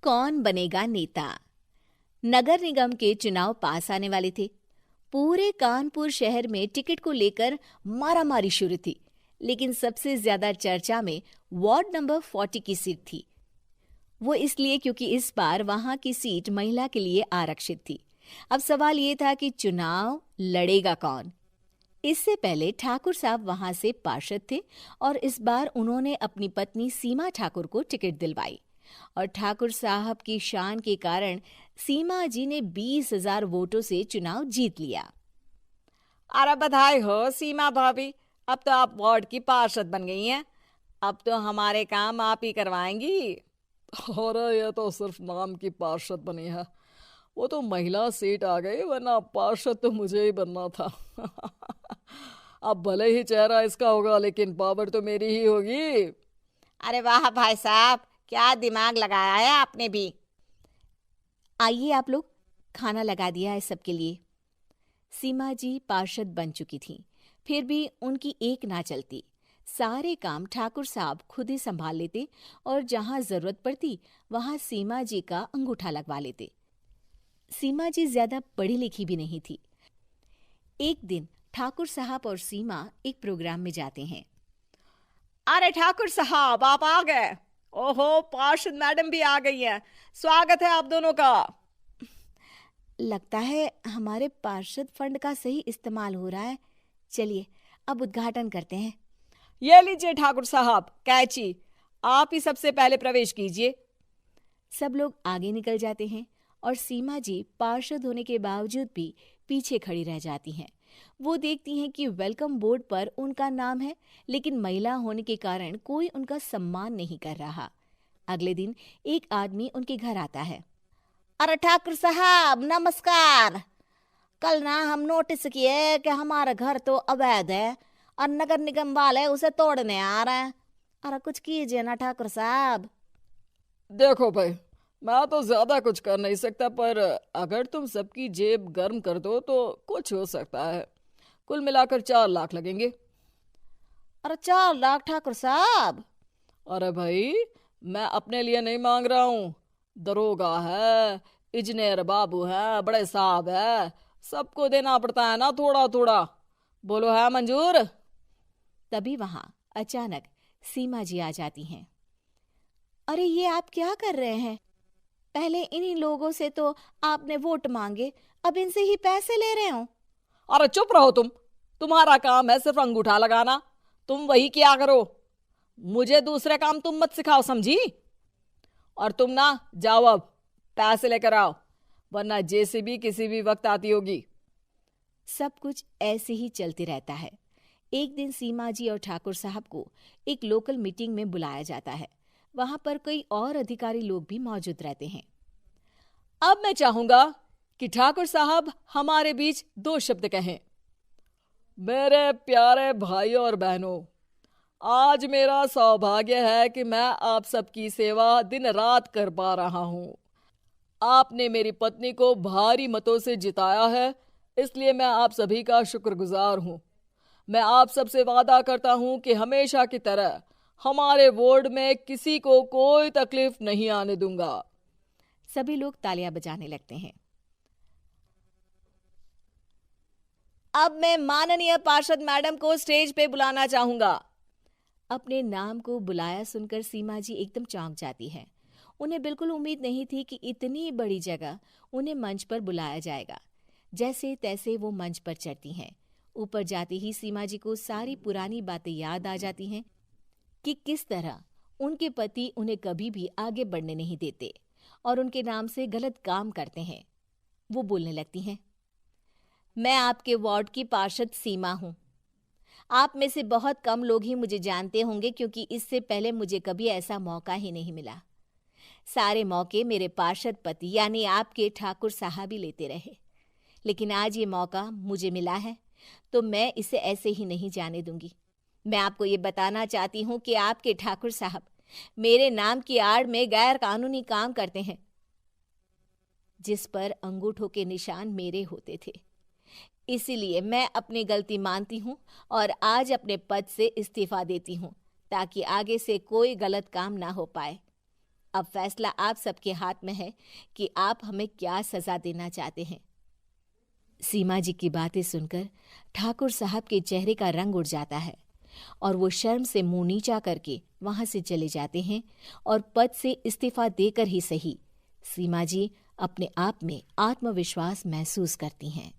कौन बनेगा नेता। नगर निगम के चुनाव पास आने वाले थे। पूरे कानपुर शहर में टिकट को लेकर मारामारी शुरू थी, लेकिन सबसे ज्यादा चर्चा में वार्ड नंबर 40 की सीट थी। वो इसलिए क्योंकि इस बार वहां की सीट महिला के लिए आरक्षित थी। अब सवाल ये था कि चुनाव लड़ेगा कौन। इससे पहले ठाकुर साहब वहां से पार्षद थे और इस बार उन्होंने अपनी पत्नी सीमा ठाकुर को टिकट दिलवाई और ठाकुर साहब की शान के कारण सीमा जी ने 20,000 वोटों से चुनाव जीत लिया। अरे बधाई हो सीमा भाभी, अब तो आप वार्ड की पार्षद बन गई हैं। अब तो हमारे काम आप ही करवाएंगी। अरे ये तो सिर्फ नाम की पार्षद बनी है, वो तो महिला सीट आ गई, वरना पार्षद तो मुझे ही बनना था। अब भले ही चेहरा इसका होगा, लेकिन पावर तो मेरी ही होगी। अरे वाह भाई साहब, क्या दिमाग लगाया है आपने भी। आइए आप लोग, खाना लगा दिया है सबके लिए। सीमा जी पार्षद बन चुकी थीं, फिर भी उनकी एक ना चलती। सारे काम ठाकुर साहब खुद ही संभाल लेते और जहां जरूरत पड़ती वहां सीमा जी का अंगूठा लगवा लेते। सीमा जी ज्यादा पढ़ी लिखी भी नहीं थी। एक दिन ठाकुर साहब और सीमा एक प्रोग्राम में जाते हैं। अरे ठाकुर साहब, आप आ गए। ओहो, पार्षद मैडम भी आ गई हैं। स्वागत है आप दोनों का। लगता है हमारे पार्षद फंड का सही इस्तेमाल हो रहा है। चलिए अब उद्घाटन करते हैं। ये लीजिए ठाकुर साहब कैची, आप ही सबसे पहले प्रवेश कीजिए। सब लोग आगे निकल जाते हैं और सीमा जी पार्षद होने के बावजूद भी पीछे खड़ी रह जाती हैं। वो देखती हैं कि वेलकम बोर्ड पर उनका नाम है, लेकिन महिला होने के कारण कोई उनका सम्मान नहीं कर रहा। अगले दिन एक आदमी उनके घर आता है। अरे ठाकुर साहब नमस्कार। कल ना हम नोटिस किए कि हमारा घर तो अवैध है और नगर निगम वाले उसे तोड़ने आ रहे हैं। अरे कुछ कीजिए ना ठाकुर साहब। देखो भाई, मैं तो ज्यादा कुछ कर नहीं सकता, पर अगर तुम सबकी जेब गर्म कर दो तो कुछ हो सकता है। कुल मिलाकर 4 लाख लगेंगे। अरे 4 लाख ठाकुर साहब? अरे भाई, मैं अपने लिए नहीं मांग रहा हूँ। दरोगा है, इंजीनियर बाबू है, बड़े साहब है, सबको देना पड़ता है ना थोड़ा थोड़ा। बोलो है मंजूर? तभी वहां अचानक सीमा जी आ जाती हैं। अरे ये आप क्या कर रहे हैं? पहले इन्हीं लोगों से तो आपने वोट मांगे, अब इनसे ही पैसे ले रहे हो। अरे चुप रहो तुम, तुम्हारा काम है सिर्फ अंगूठा लगाना, तुम वही किया करो। मुझे दूसरे काम तुम मत सिखाओ, समझी? और तुम ना जाओ, अब पैसे लेकर आओ, वरना जेसीबी किसी भी वक्त आती होगी। सब कुछ ऐसे ही चलते रहता है। एक दिन सीमा जी और ठाकुर साहब को एक लोकल मीटिंग में बुलाया जाता है। वहां पर कई और अधिकारी लोग भी मौजूद रहते हैं। अब मैं चाहूंगा कि ठाकुर साहब हमारे बीच 2 शब्द कहें। मेरे प्यारे भाइयों और बहनों, आज मेरा सौभाग्य है कि मैं आप सबकी सेवा दिन रात कर पा रहा हूं। आपने मेरी पत्नी को भारी मतों से जिताया है, इसलिए मैं आप सभी का शुक्रगुजार हूं। मैं आप सबसे वादा करता हूं कि हमेशा की तरह हमारे वार्ड में किसी को कोई तकलीफ नहीं आने दूंगा। सभी लोग तालियां बजाने लगते हैं। अब मैं माननीय पार्षद मैडम को स्टेज पे बुलाना चाहूंगा। अपने नाम को बुलाया सुनकर सीमा जी एकदम चौंक जाती है। उन्हें बिल्कुल उम्मीद नहीं थी कि इतनी बड़ी जगह उन्हें मंच पर बुलाया जाएगा। जैसे तैसे वो मंच पर चढ़ती हैं। ऊपर जाते ही सीमा जी को सारी पुरानी बातें याद आ जाती हैं कि किस तरह उनके पति उन्हें कभी भी आगे बढ़ने नहीं देते और उनके नाम से गलत काम करते हैं। वो बोलने लगती हैं। मैं आपके वार्ड की पार्षद सीमा हूं। आप में से बहुत कम लोग ही मुझे जानते होंगे, क्योंकि इससे पहले मुझे कभी ऐसा मौका ही नहीं मिला। सारे मौके मेरे पार्षद पति यानी आपके ठाकुर साहब ही लेते रहे, लेकिन आज ये मौका मुझे मिला है तो मैं इसे ऐसे ही नहीं जाने दूंगी। मैं आपको ये बताना चाहती हूँ कि आपके ठाकुर साहब मेरे नाम की आड़ में गैर कानूनी काम करते हैं, जिस पर अंगूठों के निशान मेरे होते थे। इसीलिए मैं अपनी गलती मानती हूँ और आज अपने पद से इस्तीफा देती हूँ, ताकि आगे से कोई गलत काम ना हो पाए। अब फैसला आप सबके हाथ में है कि आप हमें क्या सजा देना चाहते हैं। सीमा जी की बातें सुनकर ठाकुर साहब के चेहरे का रंग उड़ जाता है और वो शर्म से मुंह नीचा करके वहां से चले जाते हैं और पद से इस्तीफा देकर ही सही सीमा जी अपने आप में आत्मविश्वास महसूस करती हैं।